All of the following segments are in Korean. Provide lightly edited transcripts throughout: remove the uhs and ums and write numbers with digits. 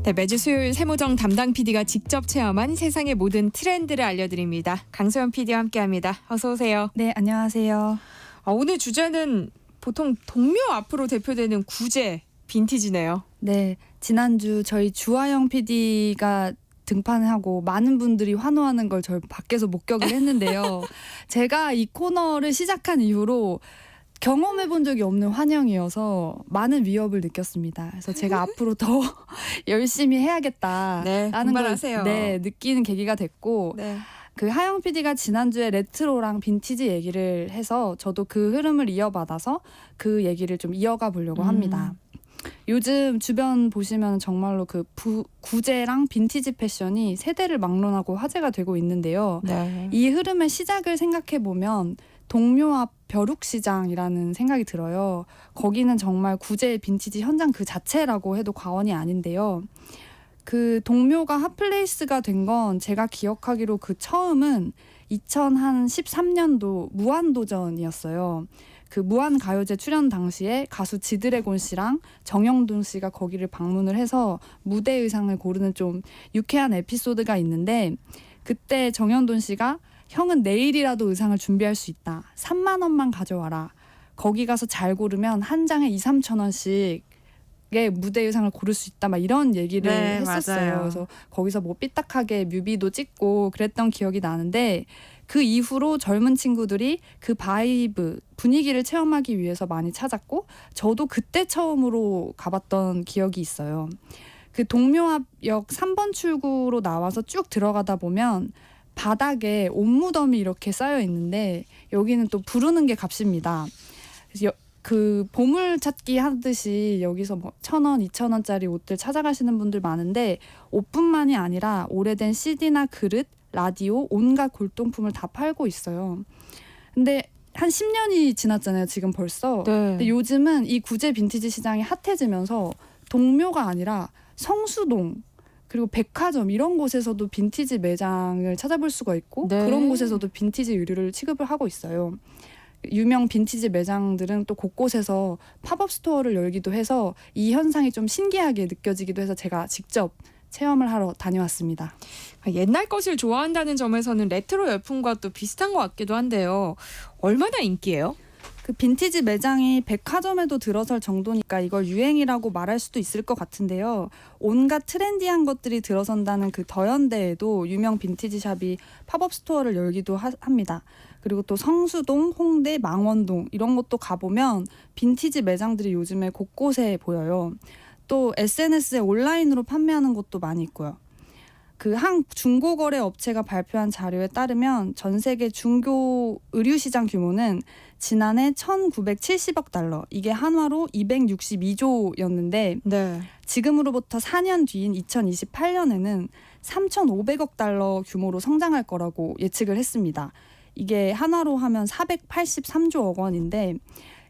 네, 매주 수요일 세무정 담당 PD가 직접 체험한 세상의 모든 트렌드를 알려드립니다. 강소연 PD와 함께합니다. 어서 오세요. 네, 안녕하세요. 오늘 주제는 보통 동묘 앞으로 대표되는 구제, 빈티지네요. 네, 지난주 저희 주하영 PD가 등판하고 많은 분들이 환호하는 걸 저희 밖에서 목격을 했는데요. 제가 이 코너를 시작한 이후로 경험해 본 적이 없는 환영이어서 많은 위협을 느꼈습니다. 그래서 제가 앞으로 더 열심히 해야겠다라는 네, 분발하세요. 걸 느끼는 계기가 됐고 네. 그 하영 PD가 지난주에 레트로랑 빈티지 얘기를 해서 저도 그 흐름을 이어받아서 그 얘기를 좀 이어가 보려고 합니다. 요즘 주변 보시면 정말로 그 구제랑 빈티지 패션이 세대를 막론하고 화제가 되고 있는데요. 네. 이 흐름의 시작을 생각해 보면 동묘 앞 벼룩시장이라는 생각이 들어요. 거기는 정말 구제 빈티지 현장 그 자체라고 해도 과언이 아닌데요. 그 동묘가 핫플레이스가 된 건 제가 기억하기로 그 처음은 2013년도 무한도전이었어요. 그 무한가요제 출연 당시에 가수 지드래곤 씨랑 정영돈 씨가 거기를 방문을 해서 무대 의상을 고르는 좀 유쾌한 에피소드가 있는데, 그때 정영돈 씨가 형은 내일이라도 의상을 준비할 수 있다. 3만 원만 가져와라. 거기 가서 잘 고르면 한 장에 2-3천 원씩의 무대 의상을 고를 수 있다. 막 이런 얘기를 했었어요. 맞아요. 그래서 거기서 뭐 삐딱하게 뮤비도 찍고 그랬던 기억이 나는데, 그 이후로 젊은 친구들이 그 바이브, 분위기를 체험하기 위해서 많이 찾았고, 저도 그때 처음으로 가봤던 기억이 있어요. 그 동묘 앞역 3번 출구로 나와서 쭉 들어가다 보면 바닥에 옷무덤이 이렇게 쌓여 있는데, 여기는 또 부르는 게 값입니다. 그래서 그 보물찾기 하듯이 여기서 뭐 1,000원, 2,000원짜리 옷들 찾아가시는 분들 많은데, 옷뿐만이 아니라 오래된 CD나 그릇, 라디오, 온갖 골동품을 다 팔고 있어요. 근데 한 10년이 지났잖아요, 지금 벌써. 네. 근데 요즘은 이 구제 빈티지 시장이 핫해지면서 동묘가 아니라 성수동, 그리고 백화점 이런 곳에서도 빈티지 매장을 찾아볼 수가 있고, 네. 그런 곳에서도 빈티지 의류를 취급을 하고 있어요. 유명 빈티지 매장들은 또 곳곳에서 팝업 스토어를 열기도 해서 이 현상이 좀 신기하게 느껴지기도 해서 제가 직접 체험을 하러 다녀왔습니다. 옛날 것을 좋아한다는 점에서는 레트로 열풍과 또 비슷한 것 같기도 한데요. 얼마나 인기예요? 그 빈티지 매장이 백화점에도 들어설 정도니까 이걸 유행이라고 말할 수도 있을 것 같은데요. 온갖 트렌디한 것들이 들어선다는 그 더현대에도 유명 빈티지 샵이 팝업 스토어를 열기도 합니다. 그리고 또 성수동, 홍대, 망원동 이런 곳도 가보면 빈티지 매장들이 요즘에 곳곳에 보여요. 또 SNS에 온라인으로 판매하는 곳도 많이 있고요. 그 한 중고거래 업체가 발표한 자료에 따르면 전 세계 중고 의류 시장 규모는 지난해 1,970억 달러, 이게 한화로 262조였는데 네. 지금으로부터 4년 뒤인 2028년에는 3,500억 달러 규모로 성장할 거라고 예측을 했습니다. 이게 한화로 하면 483조억 원인데,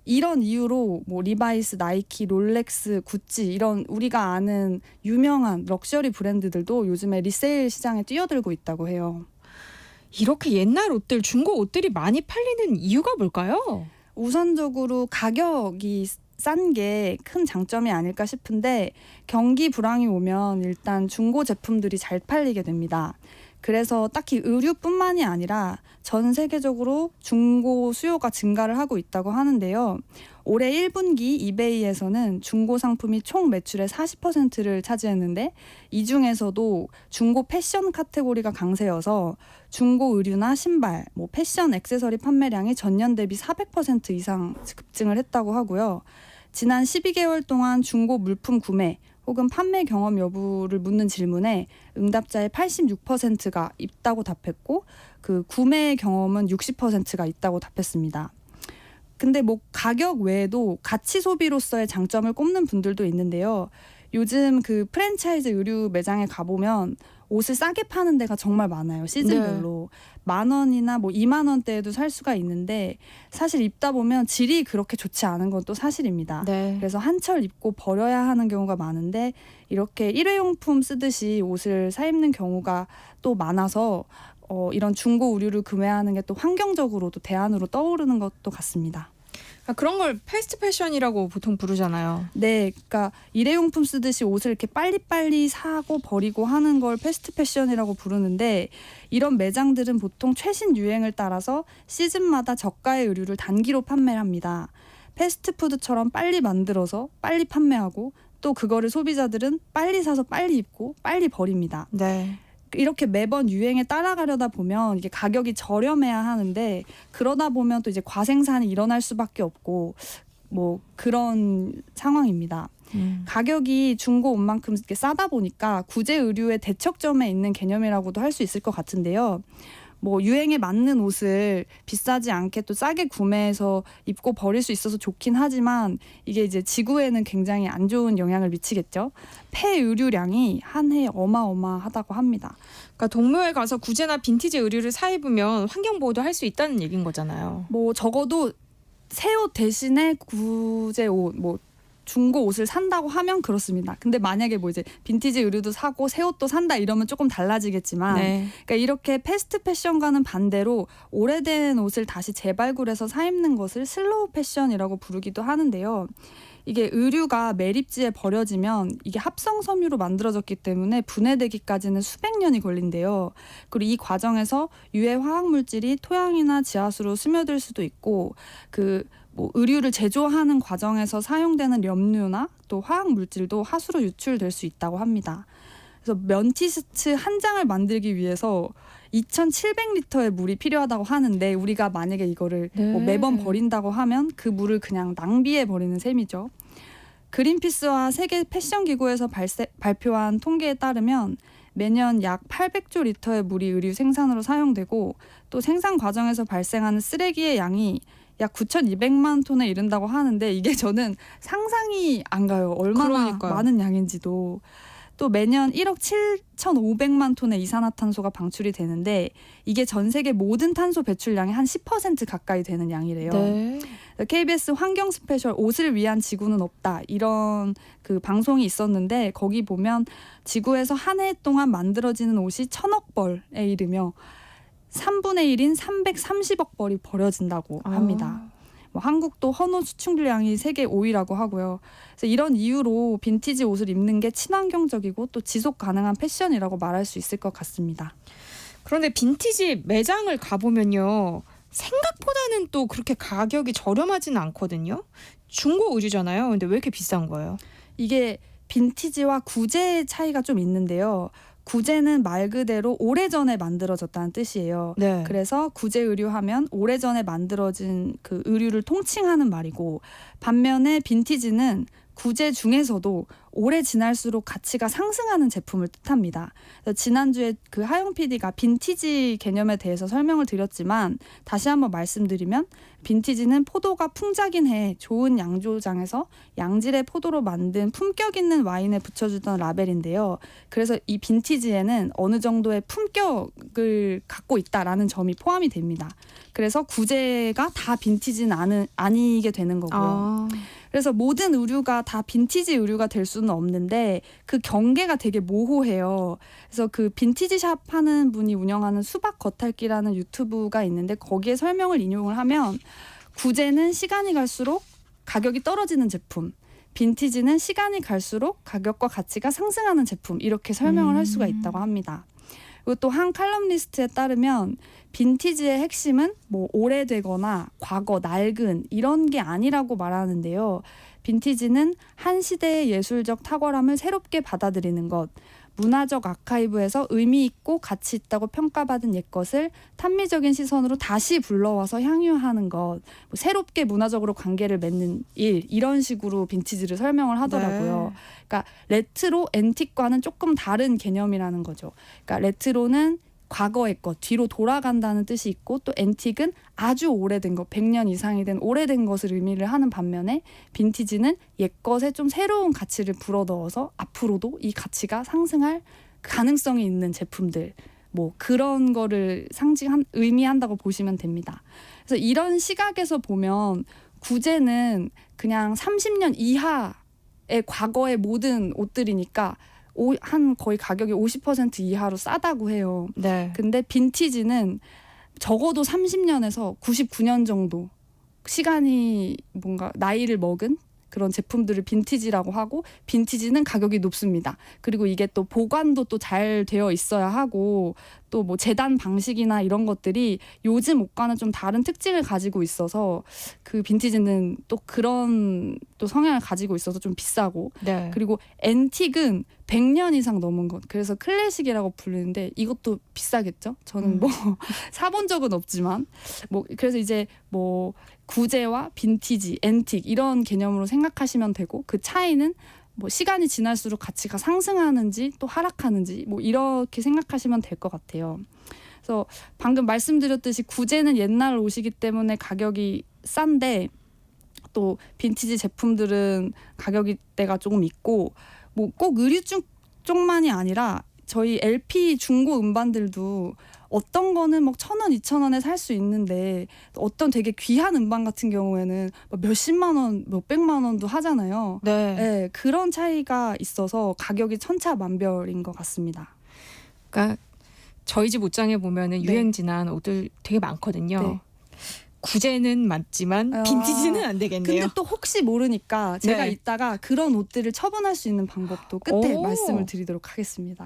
이런 이유로 뭐 리바이스, 나이키, 롤렉스, 구찌 이런 우리가 아는 유명한 럭셔리 브랜드들도 요즘에 리세일 시장에 뛰어들고 있다고 해요. 이렇게 옛날 옷들, 중고 옷들이 많이 팔리는 이유가 뭘까요? 우선적으로 가격이 싼 게 큰 장점이 아닐까 싶은데, 경기 불황이 오면 일단 중고 제품들이 잘 팔리게 됩니다. 그래서 딱히 의류뿐만이 아니라 전 세계적으로 중고 수요가 증가를 하고 있다고 하는데요. 올해 1분기 이베이에서는 중고 상품이 총 매출의 40%를 차지했는데, 이 중에서도 중고 패션 카테고리가 강세여서 중고 의류나 신발, 뭐 패션 액세서리 판매량이 전년 대비 400% 이상 급증을 했다고 하고요. 지난 12개월 동안 중고 물품 구매 혹은 판매 경험 여부를 묻는 질문에 응답자의 86%가 있다고 답했고, 그 구매 경험은 60%가 있다고 답했습니다. 근데 뭐 가격 외에도 가치 소비로서의 장점을 꼽는 분들도 있는데요. 요즘 그 프랜차이즈 의류 매장에 가보면 옷을 싸게 파는 데가 정말 많아요. 시즌별로. 10,000원이나 뭐 20,000원대에도 살 수가 있는데, 사실 입다 보면 질이 그렇게 좋지 않은 건 또 사실입니다. 네. 그래서 한철 입고 버려야 하는 경우가 많은데, 이렇게 일회용품 쓰듯이 옷을 사 입는 경우가 또 많아서 이런 중고 의류를 구매하는 게 또 환경적으로도 대안으로 떠오르는 것도 같습니다. 그런 걸 패스트 패션이라고 보통 부르잖아요. 네, 그러니까 일회용품 쓰듯이 옷을 이렇게 빨리빨리 사고 버리고 하는 걸 패스트 패션이라고 부르는데 이런 매장들은 보통 최신 유행을 따라서 시즌마다 저가의 의류를 단기로 판매를 합니다. 패스트푸드처럼 빨리 만들어서 빨리 판매하고 또 그거를 소비자들은 빨리 사서 빨리 입고 빨리 버립니다. 네. 이렇게 매번 유행에 따라가려다 보면 이게 가격이 저렴해야 하는데 그러다 보면 또 이제 과생산이 일어날 수밖에 없고 뭐 그런 상황입니다. 가격이 중고 옷만큼 이렇게 싸다 보니까 구제 의류의 대척점에 있는 개념이라고도 할 수 있을 것 같은데요. 뭐 유행에 맞는 옷을 비싸지 않게 또 싸게 구매해서 입고 버릴 수 있어서 좋긴 하지만 이게 이제 지구에는 굉장히 안 좋은 영향을 미치겠죠. 폐의류량이 한 해에 어마어마하다고 합니다. 그러니까 동묘에 가서 구제나 빈티지 의류를 사 입으면 환경 보호도 할 수 있다는 얘기인 거잖아요. 뭐 적어도 새 옷 대신에 구제 옷, 뭐 중고 옷을 산다고 하면 그렇습니다. 근데 만약에 뭐 이제 빈티지 의류도 사고 새 옷도 산다 이러면 조금 달라지겠지만 네. 그러니까 이렇게 패스트 패션과는 반대로 오래된 옷을 다시 재발굴해서 사 입는 것을 슬로우 패션이라고 부르기도 하는데요. 이게 의류가 매립지에 버려지면 이게 합성 섬유로 만들어졌기 때문에 분해되기까지는 수백 년이 걸린대요. 그리고 이 과정에서 유해 화학 물질이 토양이나 지하수로 스며들 수도 있고 뭐 의류를 제조하는 과정에서 사용되는 염료나 또 화학 물질도 하수로 유출될 수 있다고 합니다. 그래서 면티셔츠 한 장을 만들기 위해서 2,700리터의 물이 필요하다고 하는데 우리가 만약에 이거를 뭐 매번 버린다고 하면 그 물을 그냥 낭비해 버리는 셈이죠. 그린피스와 세계 패션 기구에서 발표한 통계에 따르면 매년 약 800조 리터의 물이 의류 생산으로 사용되고 또 생산 과정에서 발생하는 쓰레기의 양이 약 9,200만 톤에 이른다고 하는데 이게 저는 상상이 안 가요. 얼마나 그러니까요. 많은 양인지도. 또 매년 1억 7,500만 톤의 이산화탄소가 방출이 되는데 이게 전 세계 모든 탄소 배출량의 한 10% 가까이 되는 양이래요. 네. KBS 환경 스페셜 옷을 위한 지구는 없다 이런 그 방송이 있었는데 거기 보면 지구에서 한 해 동안 만들어지는 옷이 1,000억 벌에 이르며 3분의 1인 330억 벌이 버려진다고 합니다. 뭐 한국도 헌옷 수출량이 세계 5위라고 하고요. 그래서 이런 이유로 빈티지 옷을 입는 게 친환경적이고 또 지속 가능한 패션이라고 말할 수 있을 것 같습니다. 그런데 빈티지 매장을 가보면요. 생각보다는 또 그렇게 가격이 저렴하지는 않거든요. 중고 의류잖아요. 근데 왜 이렇게 비싼 거예요? 이게 빈티지와 구제의 차이가 좀 있는데요. 구제는 말 그대로 오래전에 만들어졌다는 뜻이에요. 네. 그래서 구제 의류 하면 오래전에 만들어진 그 의류를 통칭하는 말이고 반면에 빈티지는 구제 중에서도 오래 지날수록 가치가 상승하는 제품을 뜻합니다. 그래서 지난주에 그 하영 PD가 빈티지 개념에 대해서 설명을 드렸지만 다시 한번 말씀드리면 빈티지는 포도가 풍작인 해에 좋은 양조장에서 양질의 포도로 만든 품격 있는 와인에 붙여주던 라벨인데요. 그래서 이 빈티지에는 어느 정도의 품격을 갖고 있다라는 점이 포함이 됩니다. 그래서 구제가 다 빈티지는 아니게 되는 거고요. 그래서 모든 의류가 다 빈티지 의류가 될 수는 없는데 그 경계가 되게 모호해요. 그래서 그 빈티지 샵 하는 분이 운영하는 수박 겉핥기라는 유튜브가 있는데 거기에 설명을 인용을 하면 구제는 시간이 갈수록 가격이 떨어지는 제품, 빈티지는 시간이 갈수록 가격과 가치가 상승하는 제품 이렇게 설명을 할 수가 있다고 합니다. 그리고 또 한 칼럼니스트에 따르면 빈티지의 핵심은 뭐 오래되거나 과거 낡은 이런 게 아니라고 말하는데요. 빈티지는 한 시대의 예술적 탁월함을 새롭게 받아들이는 것, 문화적 아카이브에서 의미 있고 가치 있다고 평가받은 옛것을 탄미적인 시선으로 다시 불러와서 향유하는 것, 뭐 새롭게 문화적으로 관계를 맺는 일 이런 식으로 빈티지를 설명을 하더라고요. 네. 그러니까 레트로, 앤틱과는 조금 다른 개념이라는 거죠. 그러니까 레트로는 과거의 것, 뒤로 돌아간다는 뜻이 있고 또 앤틱은 아주 오래된 것, 100년 이상이 된 오래된 것을 의미를 하는 반면에 빈티지는 옛것에 좀 새로운 가치를 불어넣어서 앞으로도 이 가치가 상승할 가능성이 있는 제품들 뭐 그런 거를 의미한다고 보시면 됩니다. 그래서 이런 시각에서 보면 구제는 그냥 30년 이하의 과거의 모든 옷들이니까 한 거의 가격이 50% 이하로 싸다고 해요. 네. 근데 빈티지는 적어도 30년에서 99년 정도 시간이 뭔가 나이를 먹은 그런 제품들을 빈티지라고 하고, 빈티지는 가격이 높습니다. 그리고 이게 또 보관도 또 잘 되어 있어야 하고, 또 뭐 재단 방식이나 이런 것들이 요즘 옷과는 좀 다른 특징을 가지고 있어서 그 빈티지는 또 그런 또 성향을 가지고 있어서 좀 비싸고, 네. 그리고 앤틱은 100년 이상 넘은 것, 그래서 클래식이라고 부르는데 이것도 비싸겠죠? 저는 뭐 사본 적은 없지만, 뭐 그래서 이제 뭐 구제와 빈티지, 앤틱 이런 개념으로 생각하시면 되고, 그 차이는 뭐 시간이 지날수록 가치가 상승하는지 또 하락하는지 뭐 이렇게 생각하시면 될 것 같아요. 그래서 방금 말씀드렸듯이 구제는 옛날 옷이기 때문에 가격이 싼데, 또 빈티지 제품들은 가격대가 조금 있고, 뭐 꼭 의류 쪽만이 아니라 저희 LP 중고 음반들도 어떤 거는 뭐 1,000원, 2,000원에 살 수 있는데, 어떤 되게 귀한 음반 같은 경우에는 몇십만 원, 몇백만 원도 하잖아요. 네. 네, 그런 차이가 있어서 가격이 천차만별인 것 같습니다. 그러니까 저희 집 옷장에 보면은 네. 유행지난 옷들 되게 많거든요. 네. 구제는 맞지만 아, 빈티지는 안 되겠네요. 근데 또 혹시 모르니까 제가 네. 이따가 그런 옷들을 처분할 수 있는 방법도 끝에 오. 말씀을 드리도록 하겠습니다.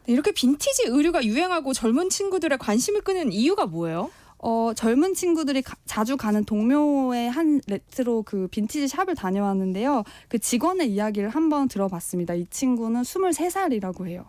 이렇게 빈티지 의류가 유행하고 젊은 친구들의 관심을 끄는 이유가 뭐예요? 젊은 친구들이 자주 가는 동묘의 한 레트로 그 빈티지 샵을 다녀왔는데요. 그 직원의 이야기를 한번 들어봤습니다. 이 친구는 23살이라고 해요.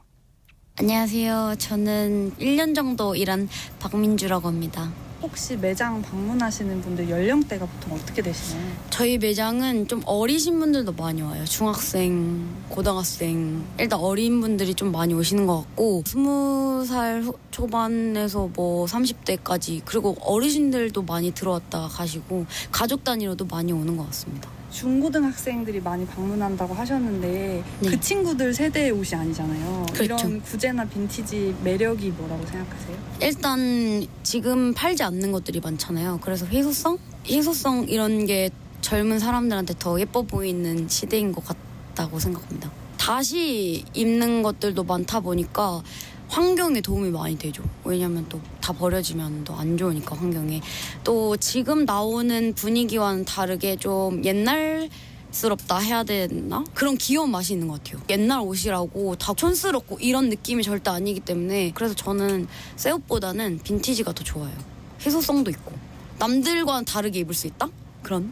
안녕하세요. 저는 1년 정도 일한 박민주라고 합니다. 혹시 매장 방문하시는 분들 연령대가 보통 어떻게 되시나요? 저희 매장은 좀 어리신 분들도 많이 와요. 중학생, 고등학생. 일단 어린 분들이 좀 많이 오시는 것 같고, 20살 초반에서 뭐 30대까지, 그리고 어르신들도 많이 들어왔다가 가시고, 가족 단위로도 많이 오는 것 같습니다. 중고등학생들이 많이 방문한다고 하셨는데, 네. 그 친구들 세대의 옷이 아니잖아요. 그렇죠. 이런 구제나 빈티지 매력이 뭐라고 생각하세요? 일단 지금 팔지 않는 것들이 많잖아요. 그래서 희소성 이런 게 젊은 사람들한테 더 예뻐 보이는 시대인 것 같다고 생각합니다. 다시 입는 것들도 많다 보니까 환경에 도움이 많이 되죠. 왜냐면 또 다 버려지면 또 안 좋으니까 환경에. 또 지금 나오는 분위기와는 다르게 좀 옛날스럽다 해야 되나? 그런 귀여운 맛이 있는 것 같아요. 옛날 옷이라고 다 촌스럽고 이런 느낌이 절대 아니기 때문에, 그래서 저는 새 옷보다는 빈티지가 더 좋아요. 희소성도 있고 남들과는 다르게 입을 수 있다? 그런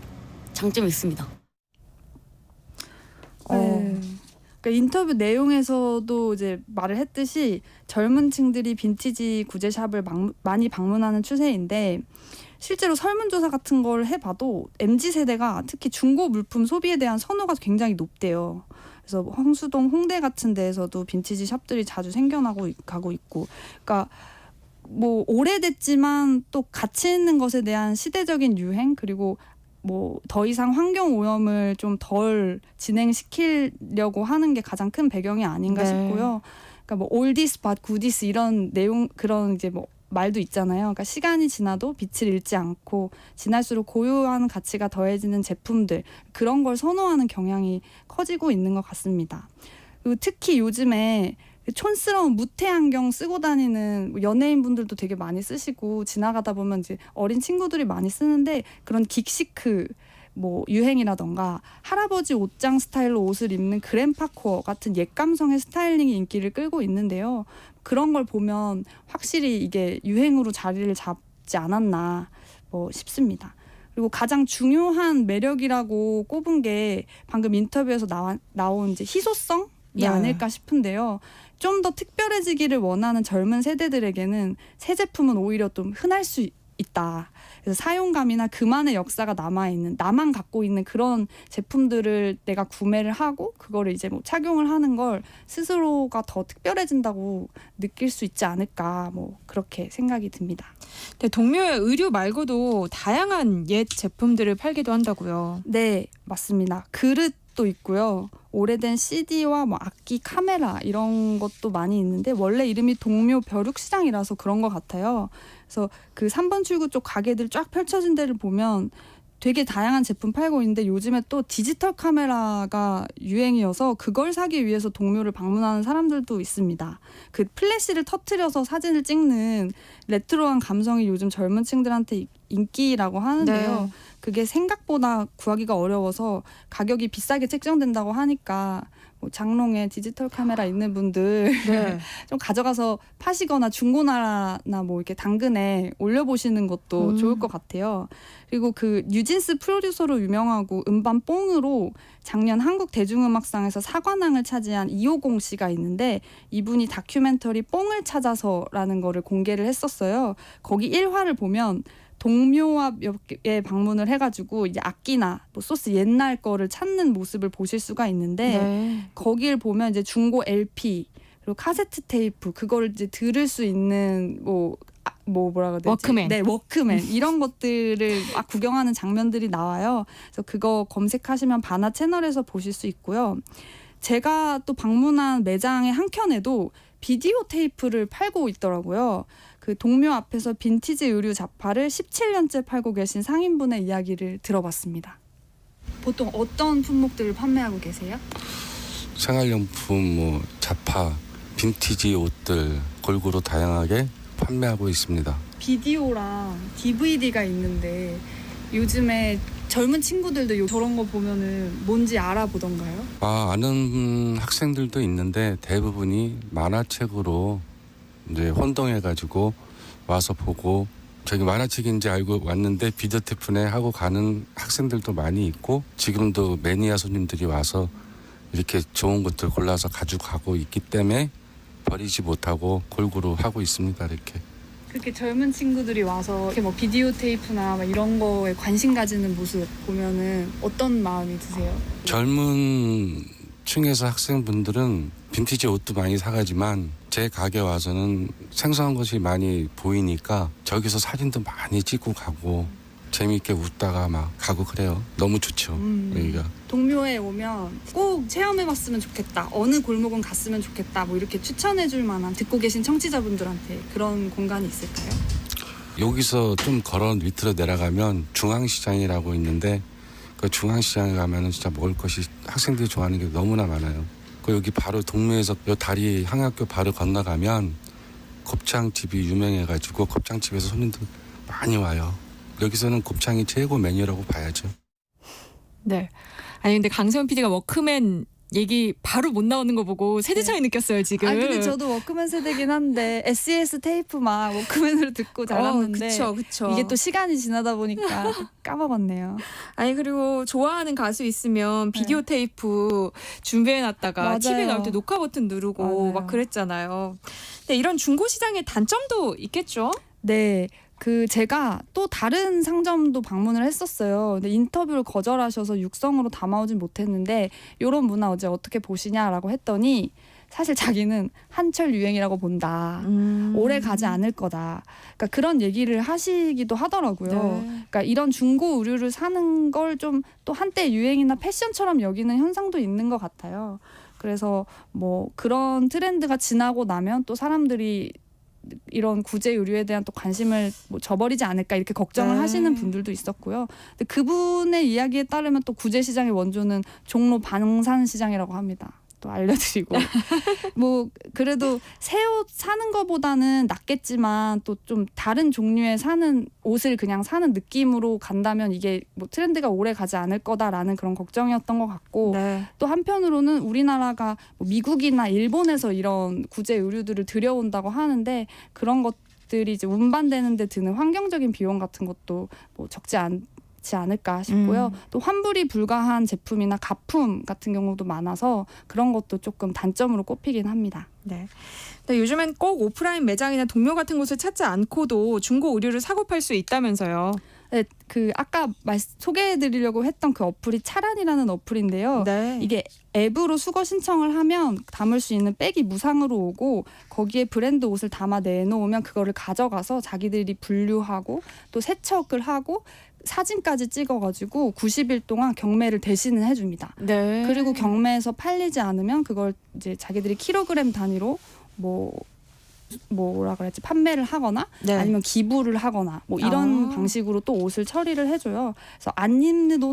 장점이 있습니다. 그러니까 인터뷰 내용에서도 이제 말을 했듯이 젊은 층들이 빈티지 구제샵을 많이 방문하는 추세인데, 실제로 설문조사 같은 걸 해봐도 MZ세대가 특히 중고 물품 소비에 대한 선호가 굉장히 높대요. 그래서 황수동, 홍대 같은 데에서도 빈티지 샵들이 자주 생겨나고 가고 있고, 그러니까 뭐 오래됐지만 또 가치 있는 것에 대한 시대적인 유행, 그리고 뭐 더 이상 환경 오염을 좀 덜 진행시키려고 하는 게 가장 큰 배경이 아닌가 네. 싶고요. 그러니까 뭐 올디스 밭 굿디스 이런 내용, 그런 이제 뭐 말도 있잖아요. 그러니까 시간이 지나도 빛을 잃지 않고 지날수록 고유한 가치가 더해지는 제품들, 그런 걸 선호하는 경향이 커지고 있는 것 같습니다. 그리고 특히 요즘에 촌스러운 무태 안경 쓰고 다니는 연예인분들도 되게 많이 쓰시고, 지나가다 보면 이제 어린 친구들이 많이 쓰는데, 그런 긱시크 뭐 유행이라던가 할아버지 옷장 스타일로 옷을 입는 그랜파코어 같은 옛 감성의 스타일링이 인기를 끌고 있는데요. 그런 걸 보면 확실히 이게 유행으로 자리를 잡지 않았나 싶습니다. 그리고 가장 중요한 매력이라고 꼽은 게 방금 인터뷰에서 나온 이제 희소성이 네. 아닐까 싶은데요. 좀 더 특별해지기를 원하는 젊은 세대들에게는 새 제품은 오히려 좀 흔할 수 있다. 그래서 사용감이나 그만의 역사가 남아있는, 나만 갖고 있는 그런 제품들을 내가 구매를 하고 그거를 이제 뭐 착용을 하는 걸 스스로가 더 특별해진다고 느낄 수 있지 않을까, 그렇게 생각이 듭니다. 근데 동묘에 의류 말고도 다양한 옛 제품들을 팔기도 한다고요. 네, 맞습니다. 그릇도 있고요. 오래된 CD와 악기, 카메라 이런 것도 많이 있는데, 원래 이름이 동묘 벼룩시장이라서 그런 것 같아요. 그래서 그 3번 출구 쪽 가게들 쫙 펼쳐진 데를 보면 되게 다양한 제품 팔고 있는데, 요즘에 또 디지털 카메라가 유행이어서 그걸 사기 위해서 동묘를 방문하는 사람들도 있습니다. 그 플래시를 터트려서 사진을 찍는 레트로한 감성이 요즘 젊은 층들한테 인기라고 하는데요. 네. 그게 생각보다 구하기가 어려워서 가격이 비싸게 책정된다고 하니까 뭐 장롱에 디지털 카메라 있는 분들 네. 좀 가져가서 파시거나 중고나라나 뭐 이렇게 당근에 올려보시는 것도 좋을 것 같아요. 그리고 그 뉴진스 프로듀서로 유명하고 음반 뽕으로 작년 한국 대중음악상에서 사관왕을 차지한 250 씨가 있는데 이분이 다큐멘터리 뽕을 찾아서라는 거를 공개를 했었어요. 거기 1화를 보면 동묘와 몇 개 방문을 해가지고 이제 악기나 뭐 소스 옛날 거를 찾는 모습을 보실 수가 있는데 네. 거길 보면 이제 중고 LP 그리고 카세트 테이프 그거를 이제 들을 수 있는 뭐라 그래야 되지? 워크맨. 네, 워크맨 이런 것들을 막 구경하는 장면들이 나와요. 그래서 그거 검색하시면 바나 채널에서 보실 수 있고요. 제가 또 방문한 매장의 한 켠에도 비디오 테이프를 팔고 있더라고요. 그 동묘 앞에서 빈티지 의류 잡화를 17년째 팔고 계신 상인분의 이야기를 들어봤습니다. 보통 어떤 품목들을 판매하고 계세요? 생활용품, 뭐 잡화, 빈티지 옷들 골고루 다양하게 판매하고 있습니다. 비디오랑 DVD가 있는데 요즘에 젊은 친구들도 저런 거 보면은 뭔지 알아보던가요? 아는 학생들도 있는데 대부분이 만화책으로 이제 혼동해가지고 와서 보고 저기 만화책인지 알고 왔는데 비디오 테이프네 하고 가는 학생들도 많이 있고 지금도 매니아 손님들이 와서 이렇게 좋은 것들 골라서 가지고 가고 있기 때문에 버리지 못하고 골고루 하고 있습니다. 이렇게. 그렇게 젊은 친구들이 와서 이렇게 뭐 비디오 테이프나 막 이런 거에 관심 가지는 모습 보면은 어떤 마음이 드세요? 젊은 층에서 학생분들은 빈티지 옷도 많이 사가지만 제 가게 와서는 생소한 것이 많이 보이니까 저기서 사진도 많이 찍고 가고 재미있게 웃다가 막 가고 그래요. 너무 좋죠. 여기가. 동묘에 오면 꼭 체험해봤으면 좋겠다. 어느 골목은 갔으면 좋겠다. 뭐 이렇게 추천해줄 만한 듣고 계신 청취자분들한테 그런 공간이 있을까요? 여기서 좀 걸어 밑으로 내려가면 중앙시장이라고 있는데 그 중앙시장에 가면은 진짜 먹을 것이 학생들이 좋아하는 게 너무나 많아요. 그 여기 바로 동묘에서 요 다리 향학교 바로 건너가면 곱창집이 유명해가지고 곱창집에서 손님들 많이 와요. 여기서는 곱창이 최고 메뉴라고 봐야죠. 네. 아니 근데 강세현 PD가 워크맨 얘기 바로 못 나오는 거 보고 세대 차이 느꼈어요 지금. 아 근데 저도 워크맨 세대긴 한데 SES 테이프만 워크맨으로 듣고 자랐는데 그쵸. 이게 또 시간이 지나다 보니까 까먹었네요. 아니 그리고 좋아하는 가수 있으면 비디오 테이프 준비해놨다가 맞아요. 집에 나올 때 녹화 버튼 누르고 맞아요. 막 그랬잖아요. 근데 이런 중고 시장의 단점도 있겠죠? 네. 그 제가 또 다른 상점도 방문을 했었어요. 근데 인터뷰를 거절하셔서 육성으로 담아오진 못했는데 이런 문화 어떻게 보시냐라고 했더니 사실 자기는 한철 유행이라고 본다. 오래 가지 않을 거다. 그러니까 그런 얘기를 하시기도 하더라고요. 네. 그러니까 이런 중고 의류를 사는 걸 좀 또 한때 유행이나 패션처럼 여기는 현상도 있는 것 같아요. 그래서 뭐 그런 트렌드가 지나고 나면 또 사람들이 이런 구제 의류에 대한 또 관심을 뭐 저버리지 않을까 이렇게 걱정을 네. 하시는 분들도 있었고요. 근데 그분의 이야기에 따르면 또 구제 시장의 원조는 종로 방산 시장이라고 합니다. 또 알려드리고 뭐 그래도 새 옷 사는 거보다는 낫겠지만 또 좀 다른 종류의 사는 옷을 그냥 사는 느낌으로 간다면 이게 뭐 트렌드가 오래 가지 않을 거다라는 그런 걱정이었던 것 같고 네. 또 한편으로는 우리나라가 뭐 미국이나 일본에서 이런 구제 의류들을 들여온다고 하는데 그런 것들이 이제 운반되는 데 드는 환경적인 비용 같은 것도 뭐 적지 않을까 싶고요. 또 환불이 불가한 제품이나 가품 같은 경우도 많아서 그런 것도 조금 단점으로 꼽히긴 합니다. 네. 근데 요즘엔 꼭 오프라인 매장이나 동묘 같은 곳을 찾지 않고도 중고 의류를 사고 팔 수 있다면서요. 네, 그 아까 소개해드리려고 했던 그 어플이 차란이라는 어플인데요. 네. 이게 앱으로 수거 신청을 하면 담을 수 있는 백이 무상으로 오고 거기에 브랜드 옷을 담아 내놓으면 그거를 가져가서 자기들이 분류하고 또 세척을 하고 사진까지 찍어가지고 90일 동안 경매를 대신을 해줍니다. 네. 그리고 경매에서 팔리지 않으면 그걸 이제 자기들이 킬로그램 단위로 뭐라 그랬지 판매를 하거나 네. 아니면 기부를 하거나 뭐 이런 방식으로 또 옷을 처리를 해줘요. 그래서 안 입는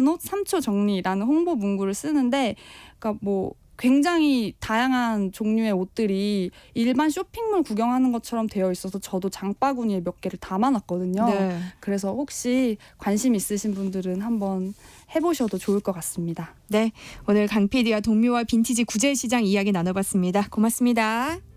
옷 3초 정리라는 홍보 문구를 쓰는데, 그러니까 뭐 굉장히 다양한 종류의 옷들이 일반 쇼핑몰 구경하는 것처럼 되어 있어서 저도 장바구니에 몇 개를 담아놨거든요. 네. 그래서 혹시 관심 있으신 분들은 한번 해보셔도 좋을 것 같습니다. 네, 오늘 강 PD와 동묘와 빈티지 구제시장 이야기 나눠봤습니다. 고맙습니다.